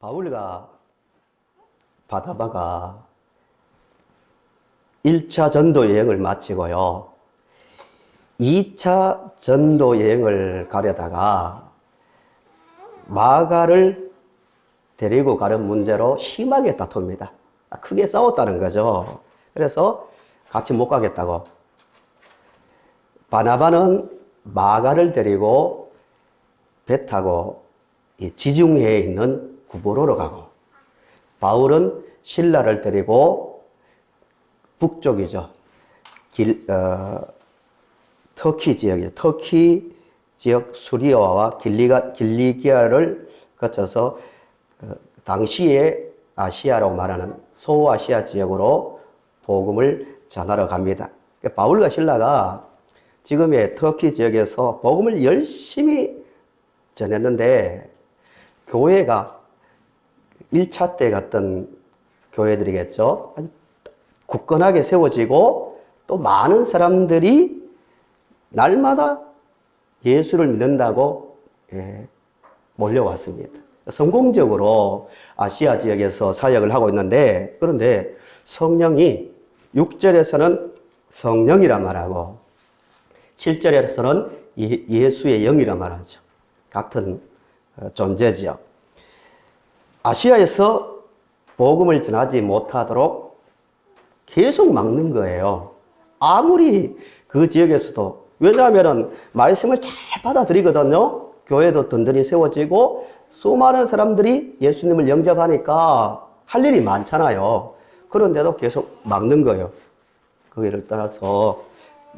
바울과 바나바가 1차 전도 여행을 마치고요. 2차 전도 여행을 가려다가 마가를 데리고 가는 문제로 심하게 다툽니다. 크게 싸웠다는 거죠. 그래서 같이 못 가겠다고. 바나바는 마가를 데리고 배 타고 지중해에 있는 구브로로 가고, 바울은 실라를 데리고 북쪽이죠. 터키 지역이죠. 터키 지역 수리아와 길리기아를 거쳐서 당시의 아시아라고 말하는 소아시아 지역으로 복음을 전하러 갑니다. 바울과 실라가 지금의 터키 지역에서 복음을 열심히 전했는데, 교회가 1차 때 갔던 교회들이겠죠. 아주 굳건하게 세워지고 또 많은 사람들이 날마다 예수를 믿는다고 몰려왔습니다. 성공적으로 아시아 지역에서 사역을 하고 있는데, 그런데 성령이 6절에서는 성령이라 말하고 7절에서는 예수의 영이라 말하죠. 같은 존재지요. 아시아에서 복음을 전하지 못하도록 계속 막는 거예요. 아무리 그 지역에서도. 왜냐하면 말씀을 잘 받아들이거든요. 교회도 든든히 세워지고 수많은 사람들이 예수님을 영접하니까 할 일이 많잖아요. 그런데도 계속 막는 거예요. 그 일을 떠나서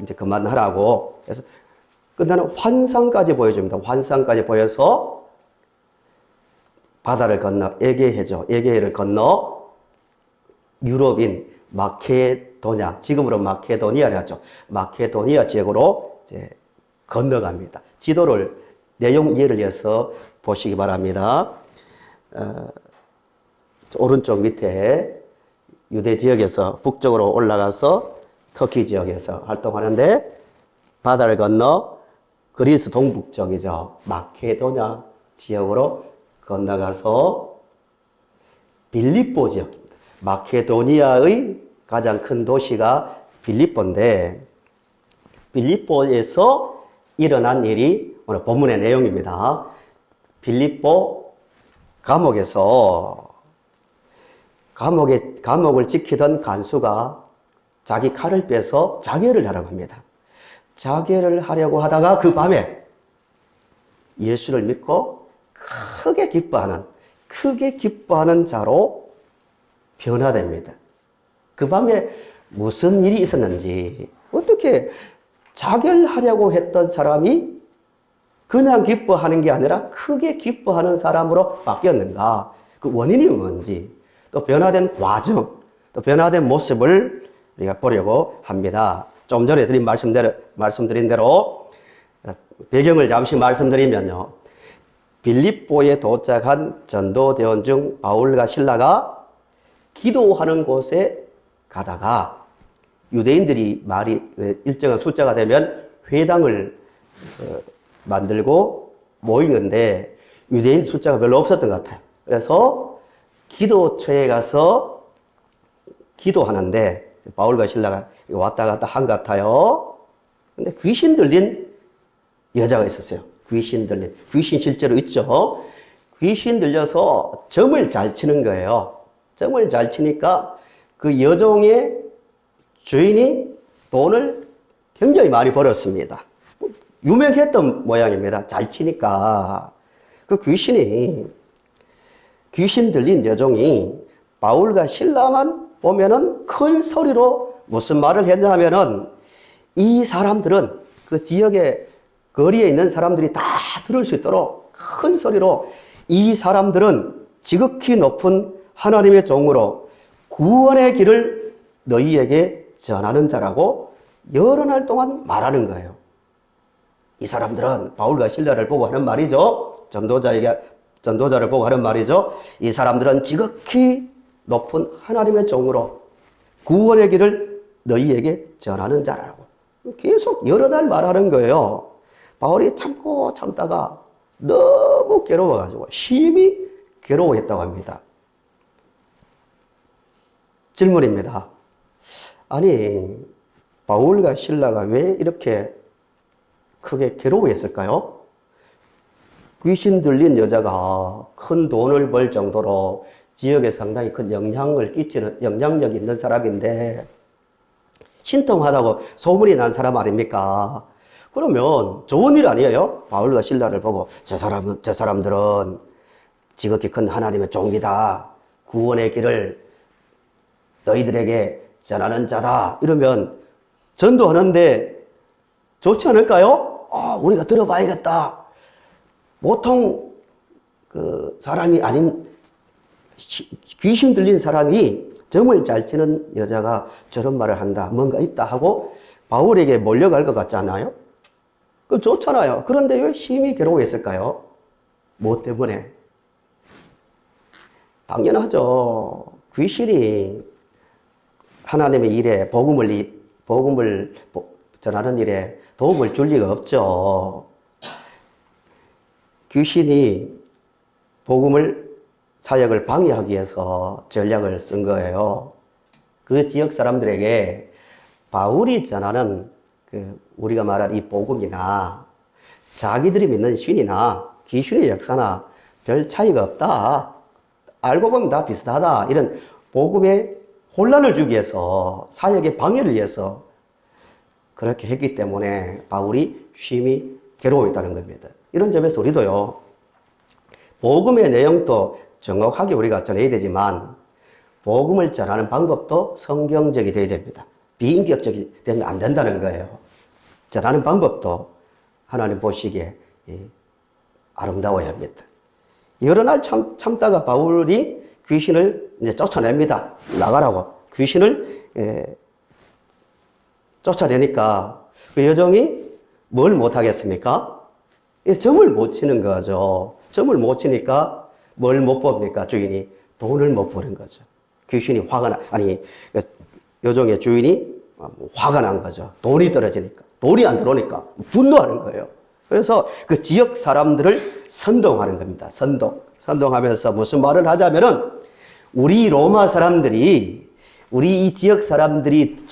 이제 그만하라고. 그래서 끝나는 환상까지 보여줍니다. 환상까지 보여서 바다를 건너 에게해를 건너 유럽인 마케도냐, 지금으로 마케도니아를 하죠. 마케도니아 지역으로 이제 건너갑니다. 지도를 내용 이해를 위해서 보시기 바랍니다. 오른쪽 밑에 유대 지역에서 북쪽으로 올라가서 터키 지역에서 활동하는데, 바다를 건너 그리스 동북쪽이죠. 마케도냐 지역으로 건너가서 빌립보 지역입니다. 마케도니아의 가장 큰 도시가 빌립보인데, 빌립보에서 일어난 일이 오늘 본문의 내용입니다. 빌립보 감옥에서 감옥을 지키던 간수가 자기 칼을 빼서 자결을 하려고 합니다. 자결을 하려고 하다가 그 밤에 예수를 믿고 크게 기뻐하는 자로 변화됩니다. 그 밤에 무슨 일이 있었는지, 어떻게 자결하려고 했던 사람이 그냥 기뻐하는 게 아니라 크게 기뻐하는 사람으로 바뀌었는가? 그 원인이 뭔지, 또 변화된 과정, 또 변화된 모습을 우리가 보려고 합니다. 좀 전에 말씀드린 대로 배경을 잠시 말씀드리면요. 빌립보에 도착한 전도대원 중 바울과 실라가 기도하는 곳에 가다가 유대인들이 말이 일정한 숫자가 되면 회당을 만들고 모이는데 유대인 숫자가 별로 없었던 것 같아요. 그래서 기도처에 가서 기도하는데 바울과 실라가 왔다 갔다 한 것 같아요. 근데 귀신 들린 여자가 있었어요. 귀신 실제로 있죠. 귀신 들려서 점을 잘 치는 거예요. 점을 잘 치니까 그 여종의 주인이 돈을 굉장히 많이 벌었습니다. 유명했던 모양입니다. 잘 치니까. 그 귀신 들린 여종이 바울과 실라만 보면은 큰 소리로 무슨 말을 했냐면은, 이 사람들은 그 지역의 거리에 있는 사람들이 다 들을 수 있도록 큰 소리로, 이 사람들은 지극히 높은 하나님의 종으로 구원의 길을 너희에게 전하는 자라고 여러 날 동안 말하는 거예요. 이 사람들은 바울과 실라를 보고 하는 말이죠. 전도자를 보고 하는 말이죠. 이 사람들은 지극히 높은 하나님의 종으로 구원의 길을 너희에게 전하는 자라고 계속 여러 날 말하는 거예요. 바울이 참고 참다가 너무 괴로워가지고 심히 괴로워했다고 합니다. 질문입니다. 아니, 바울과 실라가 왜 이렇게 크게 괴로워했을까요? 귀신 들린 여자가 큰 돈을 벌 정도로 지역에 상당히 큰 영향을 끼치는 영향력 있는 사람인데 신통하다고 소문이 난 사람 아닙니까? 그러면 좋은 일 아니에요? 바울과 실라를 보고 저 사람들은 지극히 큰 하나님의 종이다. 구원의 길을 너희들에게 전하는 자다. 이러면 전도하는데 좋지 않을까요? 우리가 들어봐야겠다. 보통 그 사람이 아닌 귀신 들린 사람이 점을 잘 치는 여자가 저런 말을 한다. 뭔가 있다 하고 바울에게 몰려갈 것 같지 않아요? 그럼 좋잖아요. 그런데 왜 심히 괴로워했을까요? 뭐 때문에? 당연하죠. 귀신이 하나님의 일에 복음을 전하는 일에 도움을 줄 리가 없죠. 귀신이 복음을 사역을 방해하기 위해서 전략을 쓴 거예요. 그 지역 사람들에게 바울이 전하는 우리가 말한 이 복음이나 자기들이 믿는 신이나 귀신의 역사나 별 차이가 없다. 알고 보면 다 비슷하다. 이런 복음에 혼란을 주기 위해서, 사역의 방해를 위해서 그렇게 했기 때문에 바울이 심히 괴로워했다는 겁니다. 이런 점에서 우리도요, 복음의 내용도 정확하게 우리가 전해야 되지만 복음을 전하는 방법도 성경적이 되어야 됩니다. 비인격적이 되면 안 된다는 거예요. 전하는 방법도 하나님 보시기에 아름다워야 합니다. 여러 날 참다가 바울이 귀신을 이제 쫓아냅니다. 나가라고. 귀신을 쫓아내니까 그 여종이 뭘 못하겠습니까? 점을 못 치는 거죠. 점을 못 치니까 뭘 못 봅니까? 주인이 돈을 못 버는 거죠. 귀신이 여종의 주인이 화가 난 거죠. 돈이 떨어지니까. 돈이 안 들어오니까 분노하는 거예요. 그래서 그 지역 사람들을 선동하는 겁니다. 선동하면서 무슨 말을 하자면은 우리 로마 사람들이, 우리 이 지역 사람들이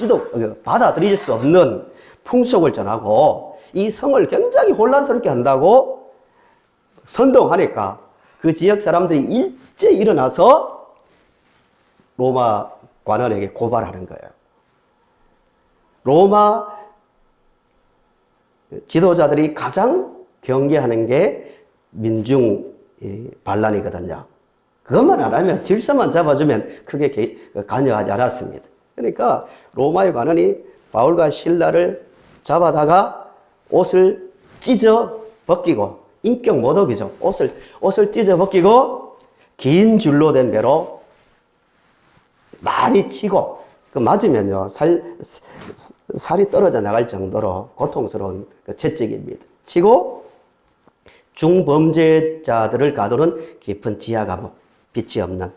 받아들일 수 없는 풍속을 전하고 이 성을 굉장히 혼란스럽게 한다고 선동하니까 그 지역 사람들이 일제히 일어나서 로마 관원에게 고발하는 거예요. 로마 지도자들이 가장 경계하는 게 민중 반란이거든요. 그것만 안 하면 질서만 잡아주면 크게 관여하지 않았습니다. 그러니까 로마의 관원이 바울과 실라를 잡아다가 옷을 찢어 벗기고, 인격 모독이죠. 옷을 찢어 벗기고 긴 줄로 된 배로 많이 치고, 그 맞으면요 살이 떨어져 나갈 정도로 고통스러운 채찍입니다. 치고 중범죄자들을 가두는 깊은 지하 감옥, 빛이 없는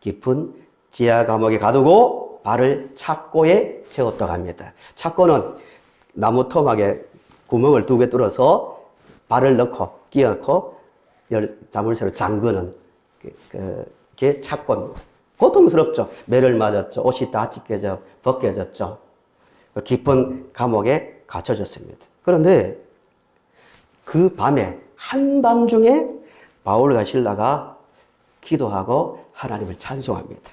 깊은 지하 감옥에 가두고 발을 착고에 채웠다고 합니다. 착고는 나무 토막에 구멍을 2개 뚫어서 발을 넣고 끼얹고 자물쇠로 잠그는 그게 착고입니다. 고통스럽죠. 매를 맞았죠. 옷이 다 찢겨져 벗겨졌죠. 깊은 감옥에 갇혀졌습니다. 그런데 그 밤에 한밤중에 바울과 실라가 기도하고 하나님을 찬송합니다.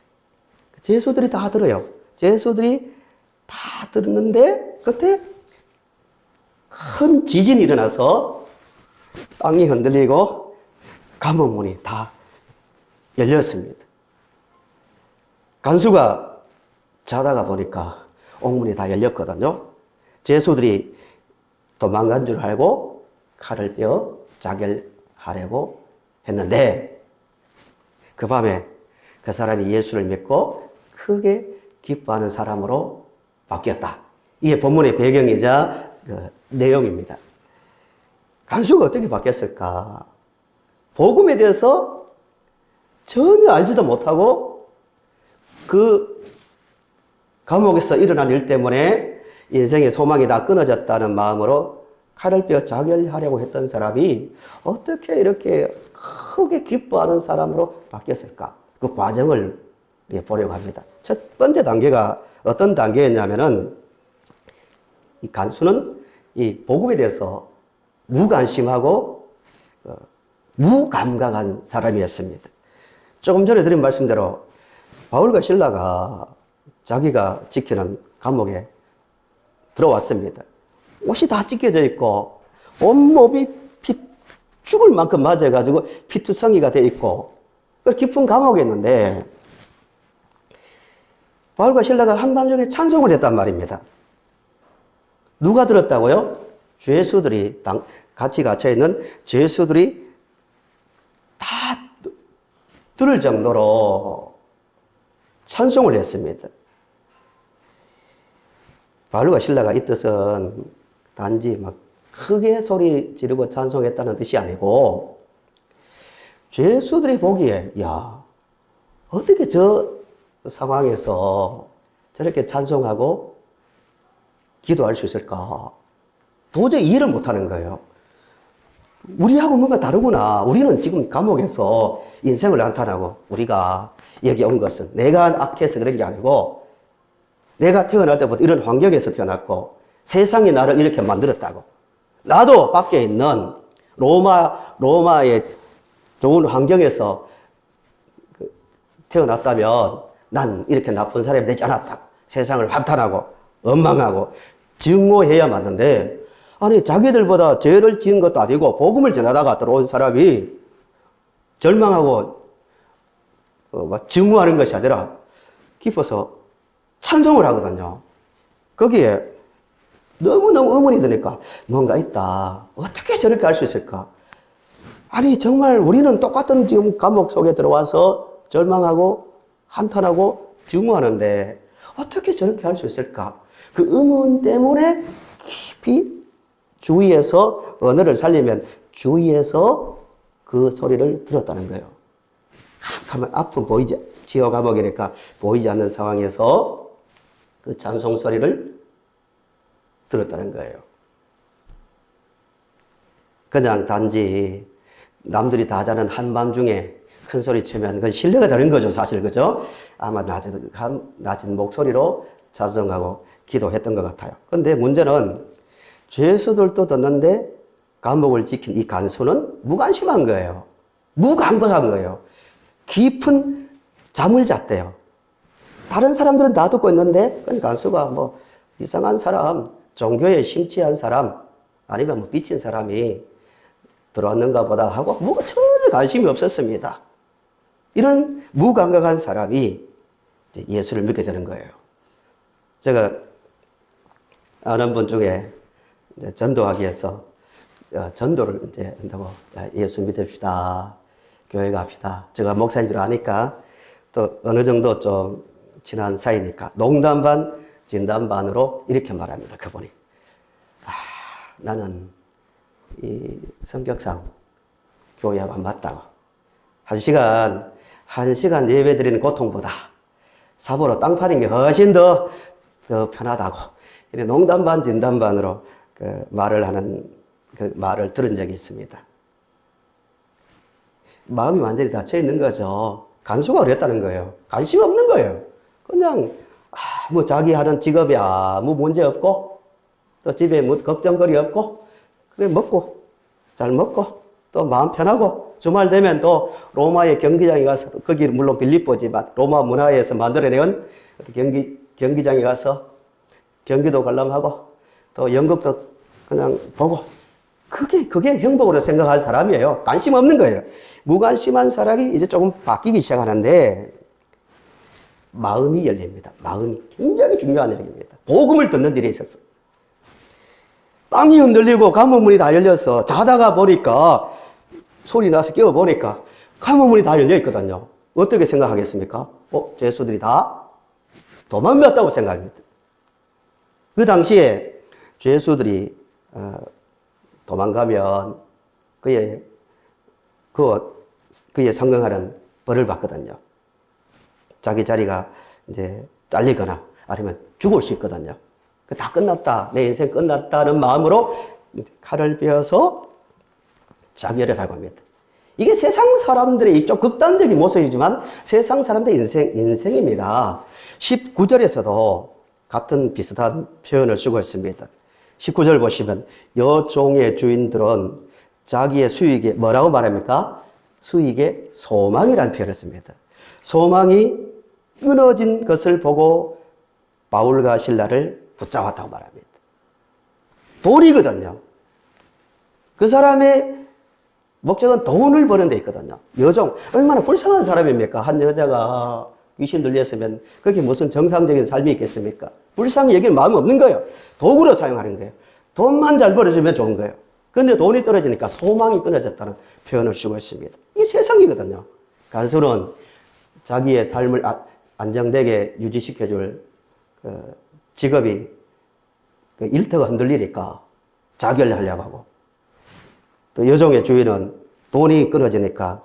제수들이 다 들어요. 제수들이 다 들었는데 그때 큰 지진이 일어나서 땅이 흔들리고 감옥 문이 다 열렸습니다. 간수가 자다가 보니까 옥문이 다 열렸거든요. 제수들이 도망간 줄 알고 칼을 빼어 자결하려고 했는데 그 밤에 그 사람이 예수를 믿고 크게 기뻐하는 사람으로 바뀌었다. 이게 본문의 배경이자 그 내용입니다. 간수가 어떻게 바뀌었을까? 복음에 대해서 전혀 알지도 못하고 그 감옥에서 일어난 일 때문에 인생의 소망이 다 끊어졌다는 마음으로 칼을 빼어 자결하려고 했던 사람이 어떻게 이렇게 크게 기뻐하는 사람으로 바뀌었을까? 그 과정을 보려고 합니다. 첫 번째 단계가 어떤 단계였냐면은 이 간수는 이 복음에 대해서 무관심하고 무감각한 사람이었습니다. 조금 전에 드린 말씀대로 바울과 실라가 자기가 지키는 감옥에 들어왔습니다. 옷이 다 찢겨져 있고 온몸이 피 죽을 만큼 맞아가지고 피투성이가 돼 있고 깊은 감옥에 있는데 바울과 실라가 한밤중에 찬송을 했단 말입니다. 누가 들었다고요? 죄수들이 같이 갇혀있는 죄수들이 다 들을 정도로 찬송을 했습니다. 바울과 실라가 이 뜻은 단지 막 크게 소리 지르고 찬송했다는 뜻이 아니고 죄수들이 보기에 야 어떻게 저 상황에서 저렇게 찬송하고 기도할 수 있을까? 도저히 이해를 못하는 거예요. 우리하고 뭔가 다르구나. 우리는 지금 감옥에서 인생을 한탄하고 우리가 여기 온 것은 내가 악해서 그런 게 아니고 내가 태어날 때부터 이런 환경에서 태어났고 세상이 나를 이렇게 만들었다고. 나도 밖에 있는 로마의 좋은 환경에서 태어났다면 난 이렇게 나쁜 사람이 되지 않았다. 세상을 한탄하고 원망하고 증오해야 맞는데 아니 자기들보다 죄를 지은 것도 아니고 복음을 전하다가 들어온 사람이 절망하고 증오하는 것이 아니라 기뻐서 찬송을 하거든요. 거기에 너무너무 의문이 드니까 뭔가 있다. 어떻게 저렇게 할 수 있을까? 아니 정말 우리는 똑같은 지금 감옥 속에 들어와서 절망하고 한탄하고 증오하는데 어떻게 저렇게 할 수 있을까? 그 의문 때문에 깊이 주위에서 언어를 살리면 주위에서 그 소리를 들었다는 거예요. 가만 앞은 지하 감옥이니까 보이지 않는 상황에서 그 찬송 소리를 들었다는 거예요. 그냥 단지 남들이 다 자는 한밤중에 큰 소리 치면 그건 신뢰가 되는 거죠, 사실. 그죠? 아마 낮은 목소리로 찬송하고 기도했던 것 같아요. 근데 문제는 죄수들도 듣는데 감옥을 지킨 이 간수는 무관심한 거예요. 무감각한 거예요. 깊은 잠을 잤대요. 다른 사람들은 다 듣고 있는데 간수가 뭐 이상한 사람, 종교에 심취한 사람 아니면 뭐 삐친 사람이 들어왔는가 보다 하고 뭐가 전혀 관심이 없었습니다. 이런 무감각한 사람이 예수를 믿게 되는 거예요. 제가 아는 분 중에 이제 전도하기 위해서 전도를 이제 한다고 예수 믿읍시다. 교회 갑시다. 제가 목사인 줄 아니까 또 어느 정도 좀 친한 사이니까 농담 반 진담 반으로 이렇게 말합니다. 그분이 나는 이 성격상 교회하고 안 맞다고. 한 시간 예배 드리는 고통보다 사보로 땅 파는 게 훨씬 더 편하다고. 이렇게 농담 반 진담 반으로 그 말을 들은 적이 있습니다. 마음이 완전히 닫혀 있는 거죠. 간수가 그랬다는 거예요. 관심 없는 거예요. 그냥 뭐 자기 하는 직업이 아무 문제 없고 또 집에 뭐 걱정거리 없고 그래 먹고 잘 먹고 또 마음 편하고 주말 되면 또 로마의 경기장에 가서 거기 물론 빌립보지만 로마 문화에서 만들어내온 경기장에 가서 경기도 관람하고 또 연극도 그냥 보고 그게 행복으로 생각하는 사람이에요. 관심 없는 거예요. 무관심한 사람이 이제 조금 바뀌기 시작하는데 마음이 열립니다. 마음이 굉장히 중요한 얘기입니다. 복음을 듣는 일에 있었어. 땅이 흔들리고 감옥문이 다 열려서 자다가 보니까 소리 나서 깨워보니까 감옥문이 다 열려 있거든요. 어떻게 생각하겠습니까? 죄수들이 다 도망갔다고 생각합니다. 그 당시에 죄수들이 도망가면 그에 상응하는 벌을 받거든요. 자기 자리가 이제 잘리거나 아니면 죽을 수 있거든요. 다 끝났다. 내 인생 끝났다는 마음으로 칼을 베어서 자결을 하고 합니다. 이게 세상 사람들의 좀 극단적인 모습이지만 세상 사람들의 인생입니다. 19절에서도 같은 비슷한 표현을 쓰고 있습니다. 19절 보시면 여종의 주인들은 자기의 수익에 뭐라고 말합니까? 수익에 소망이라는 표현을 씁니다. 소망이 끊어진 것을 보고 바울과 실라를 붙잡았다고 말합니다. 돈이거든요. 그 사람의 목적은 돈을 버는 데 있거든요. 여종, 얼마나 불쌍한 사람입니까? 한 여자가 귀신 들렸으면 그게 무슨 정상적인 삶이 있겠습니까? 불쌍히 여기는 마음이 없는 거예요. 도구로 사용하는 거예요. 돈만 잘 벌어주면 좋은 거예요. 근데 돈이 떨어지니까 소망이 끊어졌다는 표현을 쓰고 있습니다. 이게 세상이거든요. 간수는 자기의 삶을 안정되게 유지시켜줄 직업이 일터가 흔들리니까 자결 하려고 하고, 또 여종의 주인은 돈이 끊어지니까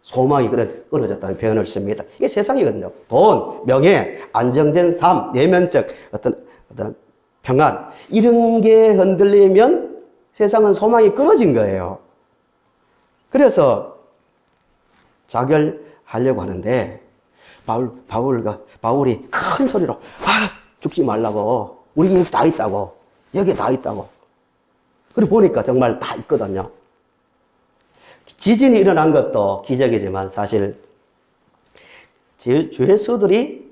소망이 끊어졌다는 표현을 씁니다. 이게 세상이거든요. 돈, 명예, 안정된 삶, 내면적 어떤 평안, 이런 게 흔들리면 세상은 소망이 끊어진 거예요. 그래서 자결하려고 하는데 바울이 큰 소리로 죽지 말라고, 우리 여기 다 있다고, 여기 다 있다고. 그리고 보니까 정말 다 있거든요. 지진이 일어난 것도 기적이지만 사실 죄수들이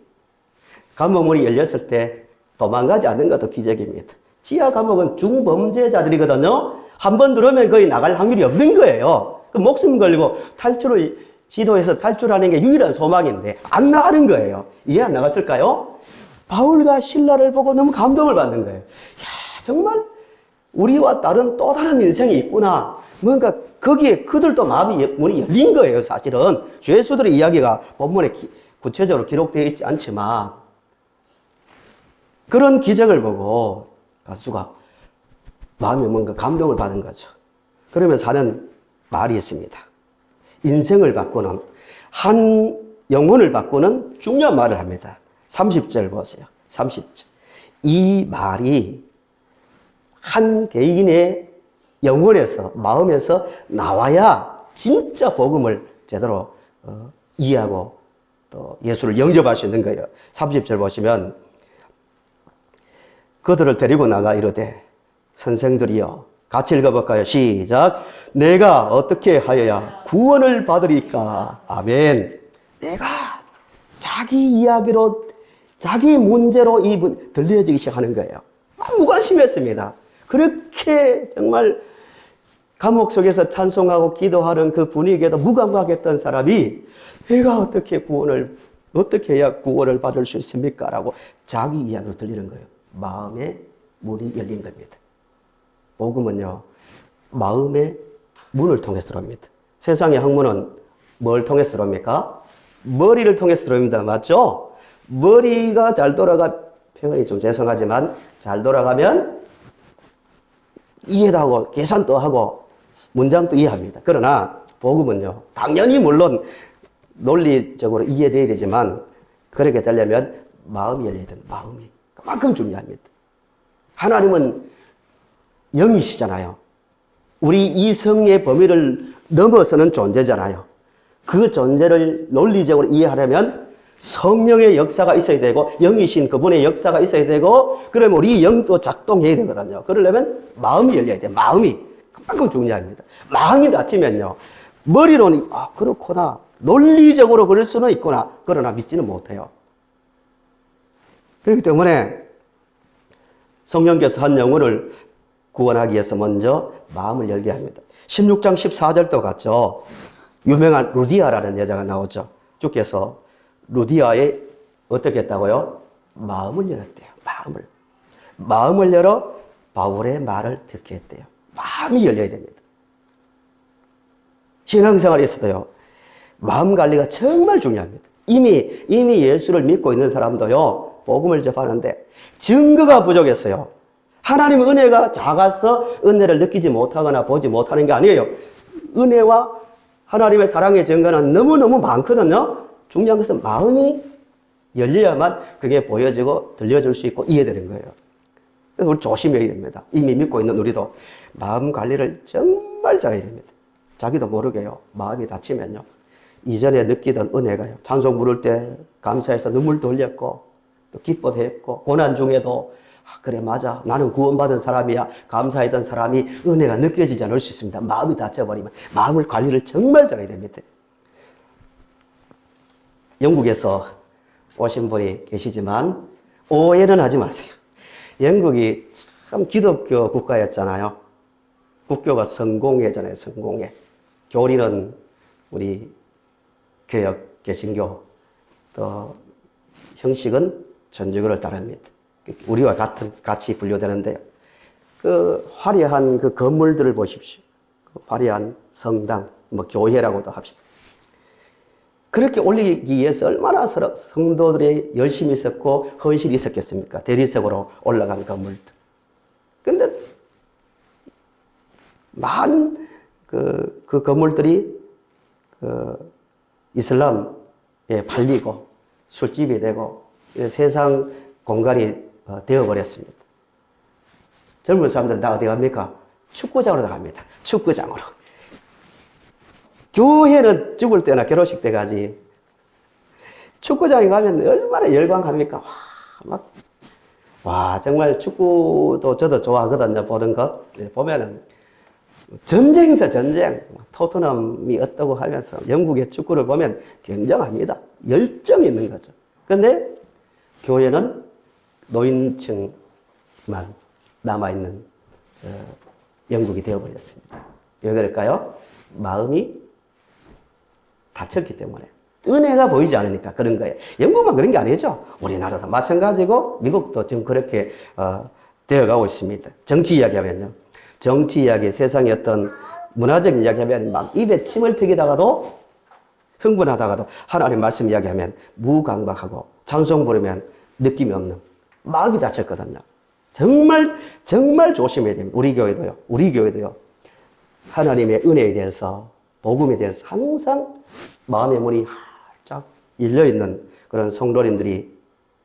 감옥문이 열렸을 때 도망가지 않는 것도 기적입니다. 지하 감옥은 중범죄자들이거든요. 한 번 들어오면 거의 나갈 확률이 없는 거예요. 그 목숨 걸고 탈출을 시도해서 탈출하는 게 유일한 소망인데 안 나가는 거예요. 이게 안 나갔을까요? 바울과 실라를 보고 너무 감동을 받는 거예요. 야, 정말 우리와 다른 또 다른 인생이 있구나. 뭔가 거기에 그들도 문이 열린 거예요. 사실은 죄수들의 이야기가 본문에 구체적으로 기록되어 있지 않지만 그런 기적을 보고 가수가 마음에 뭔가 감동을 받은 거죠. 그러면서 하는 말이 있습니다. 인생을 바꾸는, 한 영혼을 바꾸는 중요한 말을 합니다. 30절 보세요. 30절. 이 말이 한 개인의 영혼에서, 마음에서 나와야 진짜 복음을 제대로 이해하고 또 예수를 영접할 수 있는 거예요. 30절 보시면 그들을 데리고 나가 이르되 선생들이여, 같이 읽어볼까요? 시작. 내가 어떻게 하여야 구원을 받으리까? 아멘. 내가 자기 이야기로, 자기 문제로 들려지기 시작하는 거예요. 무관심했습니다. 그렇게 정말 감옥 속에서 찬송하고 기도하는 그 분위기에도 무감각했던 사람이 내가 어떻게 해야 구원을 받을 수 있습니까? 라고 자기 이야기로 들리는 거예요. 마음의 문이 열린 겁니다. 복음은요, 마음의 문을 통해서 들어옵니다. 세상의 학문은 뭘 통해서 들어옵니까? 머리를 통해서 들어옵니다. 맞죠? 머리가 잘 표현이 좀 죄송하지만 잘 돌아가면 이해도 하고 계산도 하고 문장도 이해합니다. 그러나 복음은요, 당연히 물론 논리적으로 이해돼야 되지만 그렇게 되려면 마음이 열려야 되는, 마음이 그만큼 중요합니다. 하나님은 영이시잖아요. 우리 이성의 범위를 넘어서는 존재잖아요. 그 존재를 논리적으로 이해하려면 성령의 역사가 있어야 되고 영이신 그분의 역사가 있어야 되고 그러면 우리 영도 작동해야 되거든요. 그러려면 마음이 열려야 돼요. 마음이 그만큼 중요합니다. 마음이 닫히면요, 머리로는 그렇구나, 논리적으로 그럴 수는 있구나, 그러나 믿지는 못해요. 그렇기 때문에 성령께서 한 영혼을 구원하기 위해서 먼저 마음을 열게 합니다. 16장 14절도 같죠. 유명한 루디아라는 여자가 나오죠. 주께서 루디아에 어떻게 했다고요? 마음을 열었대요. 마음을 열어 바울의 말을 듣게 했대요. 마음이 열려야 됩니다. 신앙생활에서도요, 마음 관리가 정말 중요합니다. 이미 예수를 믿고 있는 사람도요, 복음을 접하는데 증거가 부족했어요. 하나님의 은혜가 작아서 은혜를 느끼지 못하거나 보지 못하는 게 아니에요. 은혜와 하나님의 사랑의 증거는 너무너무 많거든요. 중요한 것은 마음이 열려야만 그게 보여지고 들려줄 수 있고 이해되는 거예요. 그래서 우리 조심해야 됩니다. 이미 믿고 있는 우리도 마음 관리를 정말 잘해야 됩니다. 자기도 모르게요. 마음이 다치면요. 이전에 느끼던 은혜가요. 찬송 부를 때 감사해서 눈물도 흘렸고, 또 기뻐도 했고, 고난 중에도, 그래, 맞아. 나는 구원받은 사람이야. 감사했던 사람이 은혜가 느껴지지 않을 수 있습니다. 마음이 다쳐버리면 마음을 관리를 정말 잘해야 됩니다. 영국에서 오신 분이 계시지만 오해는 하지 마세요. 영국이 참 기독교 국가였잖아요. 국교가 성공회잖아요. 성공회. 교리는 우리 개혁, 개신교, 또 형식은 천주교를 따릅니다. 우리와 같이 분류되는데요. 그 화려한 그 건물들을 보십시오. 그 화려한 성당, 뭐 교회라고도 합시다. 그렇게 올리기 위해서 얼마나 성도들이 열심히 있었고 헌신이 있었겠습니까? 대리석으로 올라간 건물들. 근데 많은 그 건물들이 이슬람에 팔리고 술집이 되고 세상 공간이 되어버렸습니다. 젊은 사람들은 다 어디 갑니까? 축구장으로 나갑니다. 축구장으로. 교회는 죽을 때나 결혼식 때 가지. 축구장에 가면 얼마나 열광합니까? 정말 축구도 저도 좋아하거든요. 보는 것. 보면은 전쟁이다, 전쟁. 토트넘이 어떠고 하면서 영국의 축구를 보면 굉장합니다. 열정이 있는 거죠. 그런데 교회는 노인층만 남아있는 영국이 되어버렸습니다. 왜 그럴까요? 마음이 다쳤기 때문에. 은혜가 보이지 않으니까 그런 거예요. 영국만 그런 게 아니죠. 우리나라도 마찬가지고 미국도 지금 그렇게 되어가고 있습니다. 정치 이야기하면요. 정치 이야기, 세상의 어떤 문화적인 이야기하면 막 입에 침을 튀기다가도 흥분하다가도 하나님 말씀 이야기하면 무감각하고 찬송 부르면 느낌이 없는 마음이 다쳤거든요. 정말 조심해야 됩니다. 우리 교회도요. 하나님의 은혜에 대해서, 복음에 대해서 항상 마음의 문이 활짝 열려있는 그런 성도님들이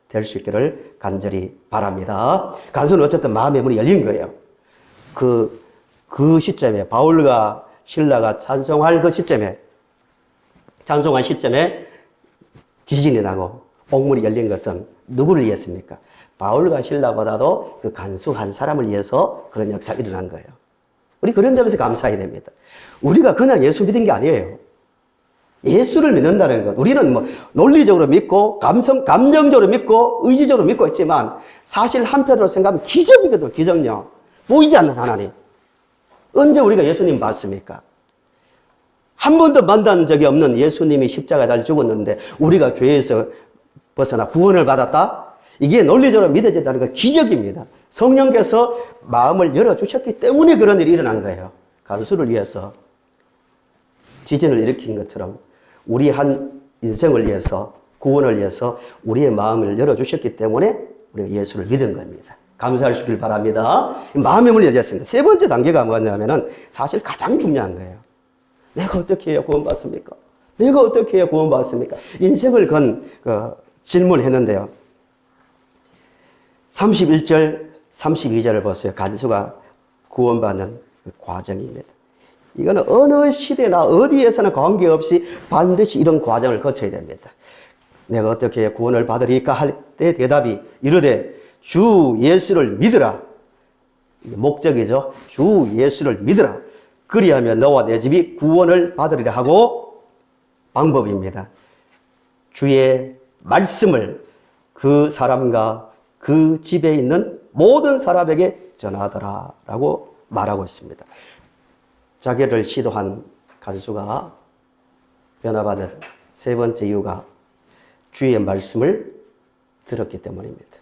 될 수 있기를 간절히 바랍니다. 간수는 어쨌든 마음의 문이 열린 거예요. 그 시점에, 바울과 실라가 찬송한 시점에 지진이 나고 옥문이 열린 것은 누구를 위해서입니까? 바울과 실라보다도 그 간수 한 사람을 위해서 그런 역사가 일어난 거예요. 우리 그런 점에서 감사해야 됩니다. 우리가 그냥 예수 믿은 게 아니에요. 예수를 믿는다는 것. 우리는 뭐 논리적으로 믿고 감정적으로 믿고 의지적으로 믿고 있지만 사실 한편으로 생각하면 기적이거든. 기적요. 보이지 않는 하나님. 언제 우리가 예수님 봤습니까? 한 번도 만난 적이 없는 예수님이 십자가에 달려 죽었는데 우리가 죄에서 벗어나 구원을 받았다? 이게 논리적으로 믿어진다는 건 기적입니다. 성령께서 마음을 열어주셨기 때문에 그런 일이 일어난 거예요. 간수를 위해서 지진을 일으킨 것처럼 우리 한 인생을 위해서, 구원을 위해서 우리의 마음을 열어주셨기 때문에 우리가 예수를 믿은 겁니다. 감사하시길 바랍니다. 마음의 문이 열렸습니다. 세 번째 단계가 뭐냐면은 사실 가장 중요한 거예요. 내가 어떻게 해야 구원받습니까? 내가 어떻게 해야 구원받습니까? 인생을 건 질문했는데요. 31절, 32절을 보세요. 간수가 구원받는 그 과정입니다. 이거는 어느 시대나 어디에서나 관계없이 반드시 이런 과정을 거쳐야 됩니다. 내가 어떻게 해야 구원을 받으리까 할 때 대답이 이르되 주 예수를 믿으라. 이게 목적이죠. 주 예수를 믿으라. 그리하면 너와 내 집이 구원을 받으리라 하고 방법입니다. 주의 말씀을 그 사람과 그 집에 있는 모든 사람에게 전하더라 라고 말하고 있습니다. 자결을 시도한 간수가 변화받은 세 번째 이유가 주의 말씀을 들었기 때문입니다.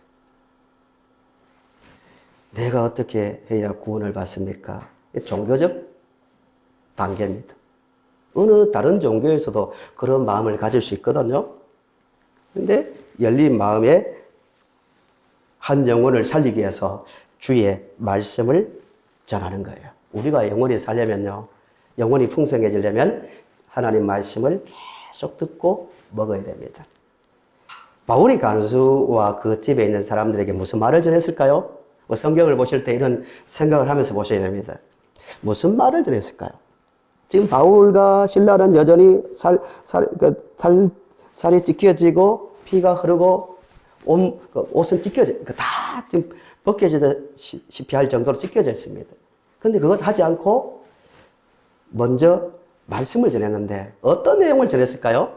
내가 어떻게 해야 구원을 받습니까? 종교적 단계입니다. 어느 다른 종교에서도 그런 마음을 가질 수 있거든요. 근데 열린 마음에 한 영혼을 살리기 위해서 주의 말씀을 전하는 거예요. 우리가 영원히 살려면요, 영원히 풍성해지려면 하나님 말씀을 계속 듣고 먹어야 됩니다. 바울이 간수와 그 집에 있는 사람들에게 무슨 말을 전했을까요? 성경을 보실 때 이런 생각을 하면서 보셔야 됩니다. 무슨 말을 전했을까요? 지금 바울과 실라는 여전히 살이 찢겨지고 피가 흐르고 옷은 찢겨져, 다 지금 벗겨지다시피 할 정도로 찢겨져 있습니다. 근데 그것 하지 않고 먼저 말씀을 전했는데 어떤 내용을 전했을까요?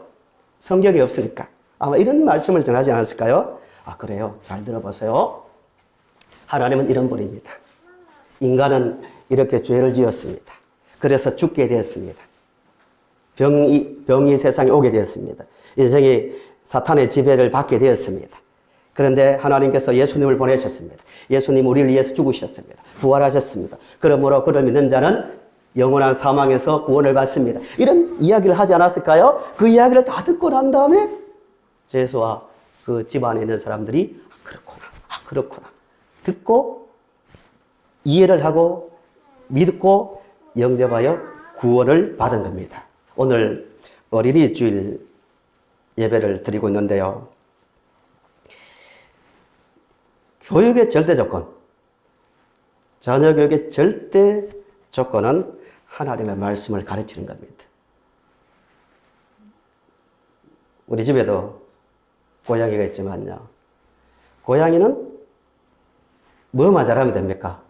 성경이 없으니까. 아마 이런 말씀을 전하지 않았을까요? 아, 그래요. 잘 들어보세요. 하나님은 이런 분입니다. 인간은 이렇게 죄를 지었습니다. 그래서 죽게 되었습니다. 병이 세상에 오게 되었습니다. 인생이 사탄의 지배를 받게 되었습니다. 그런데 하나님께서 예수님을 보내셨습니다. 예수님 우리를 위해서 죽으셨습니다. 부활하셨습니다. 그러므로 그를 믿는 자는 영원한 사망에서 구원을 받습니다. 이런 이야기를 하지 않았을까요? 그 이야기를 다 듣고 난 다음에 제수와 그 집안에 있는 사람들이 그렇구나 듣고 이해를 하고 믿고 영접하여 구원을 받은 겁니다. 오늘 어린이 주일 예배를 드리고 있는데요. 교육의 절대 조건, 자녀 교육의 절대 조건은 하나님의 말씀을 가르치는 겁니다. 우리 집에도 고양이가 있지만요. 고양이는 뭐만 잘하면 됩니까?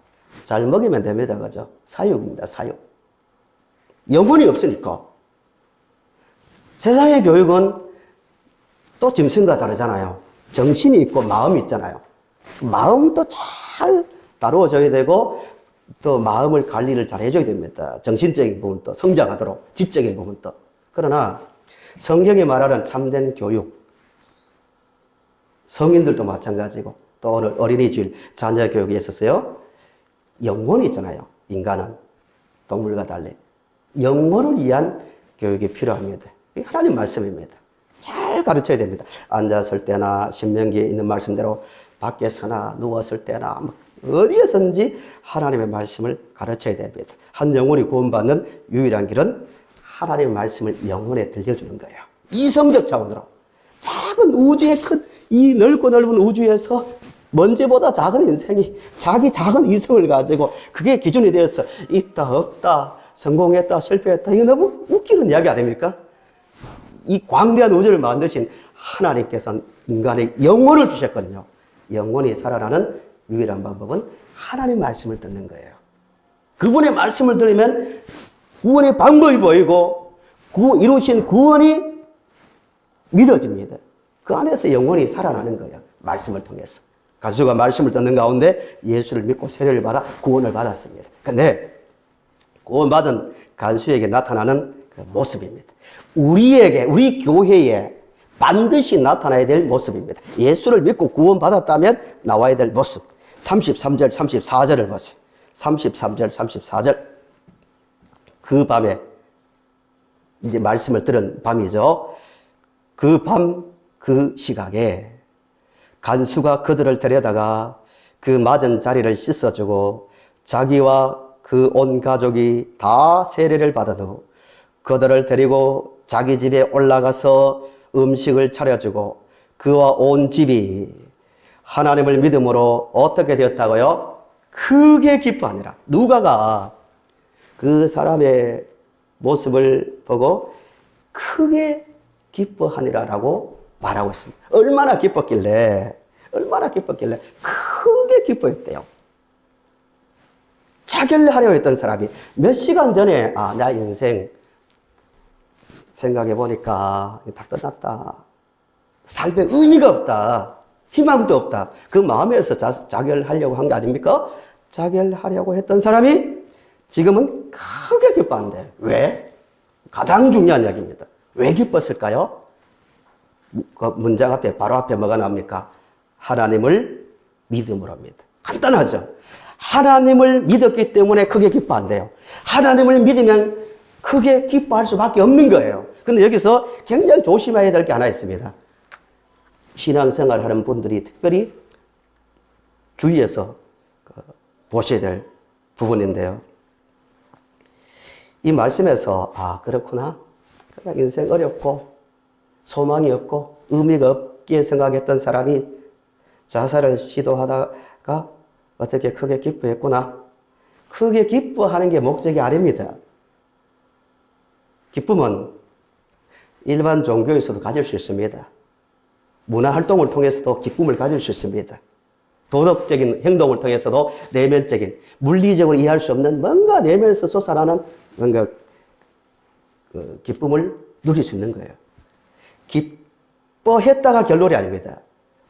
잘 먹이면 됩니다. 그죠? 사육입니다. 사육. 영혼이 없으니까. 세상의 교육은 또 짐승과 다르잖아요. 정신이 있고 마음이 있잖아요. 마음도 잘 다루어져야 되고 또 마음을 관리를 잘 해줘야 됩니다. 정신적인 부분도 성장하도록 지적인 부분도. 그러나 성경이 말하는 참된 교육, 성인들도 마찬가지고 또 오늘 어린이 주일 자녀 교육에 있어서요. 영혼이 있잖아요. 인간은 동물과 달리 영혼을 위한 교육이 필요합니다. 이게 하나님 말씀입니다. 잘 가르쳐야 됩니다. 앉았을 때나 신명기에 있는 말씀대로 밖에서나 누웠을 때나 어디에서든지 하나님의 말씀을 가르쳐야 됩니다. 한 영혼이 구원받는 유일한 길은 하나님의 말씀을 영혼에 들려주는 거예요. 이성적 차원으로. 작은 우주의 이 넓고 넓은 우주에서 먼지보다 작은 인생이 자기 작은 이성을 가지고 그게 기준이 되어서 있다 없다 성공했다 실패했다 이거 너무 웃기는 이야기 아닙니까? 이 광대한 우주를 만드신 하나님께서는 인간의 영혼을 주셨거든요. 영혼이 살아나는 유일한 방법은 하나님 말씀을 듣는 거예요. 그분의 말씀을 들으면 구원의 방법이 보이고 이루신 구원이 믿어집니다. 그 안에서 영혼이 살아나는 거예요. 말씀을 통해서. 간수가 말씀을 듣는 가운데 예수를 믿고 세례를 받아 구원을 받았습니다. 근데 구원받은 간수에게 나타나는 그 모습입니다. 우리 교회에 반드시 나타나야 될 모습입니다. 예수를 믿고 구원받았다면 나와야 될 모습. 33절, 34절을 보세요. 33절, 34절. 그 밤에, 이제 말씀을 들은 밤이죠. 그 밤, 그 시각에 간수가 그들을 데려다가 그 맞은 자리를 씻어주고 자기와 그 온 가족이 다 세례를 받은 후 그들을 데리고 자기 집에 올라가서 음식을 차려주고 그와 온 집이 하나님을 믿음으로 어떻게 되었다고요? 크게 기뻐하니라. 누가가 그 사람의 모습을 보고 크게 기뻐하니라라고 말하고 있습니다. 얼마나 기뻤길래 크게 기뻐했대요. 자결하려 했던 사람이 몇 시간 전에 나 인생 생각해 보니까 다 끝났다. 삶에 의미가 없다. 희망도 없다. 그 마음에서 자결하려고 한 게 아닙니까? 자결하려고 했던 사람이 지금은 크게 기뻐한대. 왜? 가장 중요한 이야기입니다. 왜 기뻤을까요? 그 문장 앞에 바로 앞에 뭐가 나옵니까? 하나님을 믿음으로입니다. 간단하죠. 하나님을 믿었기 때문에 크게 기뻐한대요. 하나님을 믿으면 크게 기뻐할 수밖에 없는 거예요. 근데 여기서 굉장히 조심해야 될 게 하나 있습니다. 신앙생활 하는 분들이 특별히 주의해서 보셔야 될 부분인데요. 이 말씀에서 그렇구나. 그냥 인생 어렵고 소망이 없고 의미가 없게 생각했던 사람이 자살을 시도하다가 어떻게 크게 기뻐했구나. 크게 기뻐하는 게 목적이 아닙니다. 기쁨은 일반 종교에서도 가질 수 있습니다. 문화 활동을 통해서도 기쁨을 가질 수 있습니다. 도덕적인 행동을 통해서도 내면적인, 물리적으로 이해할 수 없는 뭔가 내면에서 솟아나는 뭔가 그 기쁨을 누릴 수 있는 거예요. 기뻐했다가 결론이 아닙니다.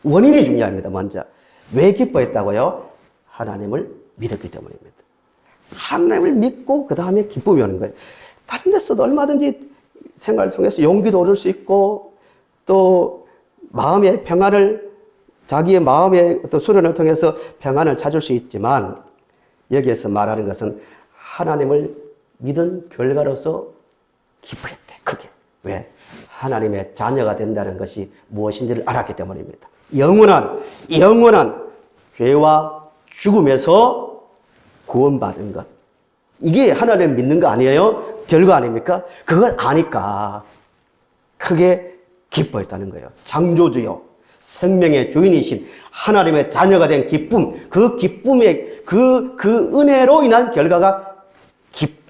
원인이 중요합니다. 먼저 왜 기뻐했다고요? 하나님을 믿었기 때문입니다. 하나님을 믿고 그 다음에 기쁨이 오는 거예요. 다른 데서도 얼마든지 생활을 통해서 용기도 얻을 수 있고 또 마음의 평안을, 자기의 마음의 어떤 수련을 통해서 평안을 찾을 수 있지만 여기에서 말하는 것은 하나님을 믿은 결과로서 기뻐했대. 크게. 왜? 하나님의 자녀가 된다는 것이 무엇인지를 알았기 때문입니다. 영원한 죄와 죽음에서 구원받은 것. 이게 하나님을 믿는 거 아니에요? 결과 아닙니까? 그걸 아니까 크게 기뻐했다는 거예요. 창조주요, 생명의 주인이신 하나님의 자녀가 된 기쁨, 그 기쁨의 그 은혜로 인한 결과가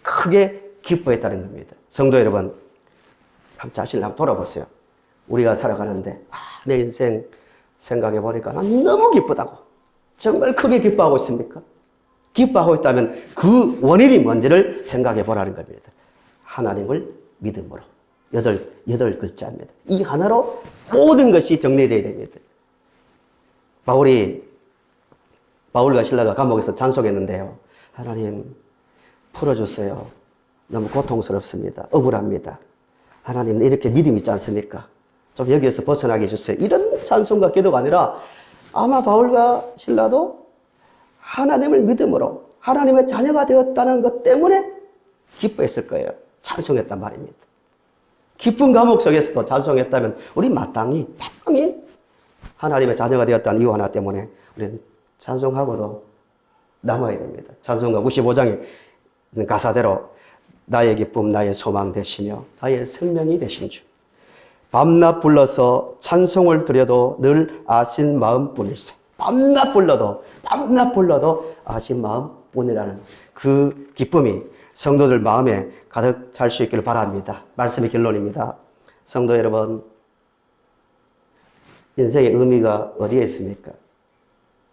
크게 기뻐했다는 겁니다. 성도 여러분, 자신을 한번 돌아보세요. 우리가 살아가는데 내 인생 생각해 보니까 난 너무 기쁘다고. 정말 크게 기뻐하고 있습니까? 기뻐하고 있다면 그 원인이 뭔지를 생각해 보라는 겁니다. 하나님을 믿음으로. 여덟 글자입니다. 이 하나로 모든 것이 정리되어야 됩니다. 바울과 실라가 감옥에서 찬송했는데요. 하나님 풀어주세요. 너무 고통스럽습니다. 억울합니다. 하나님 이렇게 믿음 있지 않습니까? 좀 여기에서 벗어나게 해주세요. 이런 찬송과 기도가 아니라 아마 바울과 실라도 하나님을 믿음으로 하나님의 자녀가 되었다는 것 때문에 기뻐했을 거예요. 찬송했단 말입니다. 기쁜 감옥 속에서도 찬송했다면 우리 마땅히 하나님의 자녀가 되었다는 이유 하나 때문에 우리는 찬송하고도 남아야 됩니다. 찬송가 95장에 있는 가사대로 나의 기쁨 나의 소망 되시며 나의 생명이 되신 주, 밤낮 불러서 찬송을 드려도 늘 아신 마음뿐일세. 밤낮 불러도 아신 마음뿐이라는 그 기쁨이 성도들 마음에 가득 찰 수 있기를 바랍니다. 말씀의 결론입니다. 성도 여러분, 인생의 의미가 어디에 있습니까?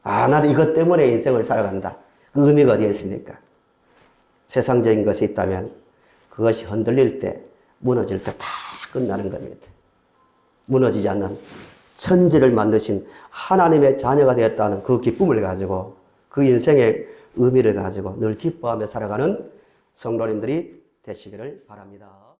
나는 이것 때문에 인생을 살아간다. 그 의미가 어디에 있습니까? 세상적인 것이 있다면 그것이 흔들릴 때, 무너질 때 다 끝나는 겁니다. 무너지지 않는 천지를 만드신 하나님의 자녀가 되었다는 그 기쁨을 가지고 그 인생의 의미를 가지고 늘 기뻐하며 살아가는 성도님들이 되시기를 바랍니다.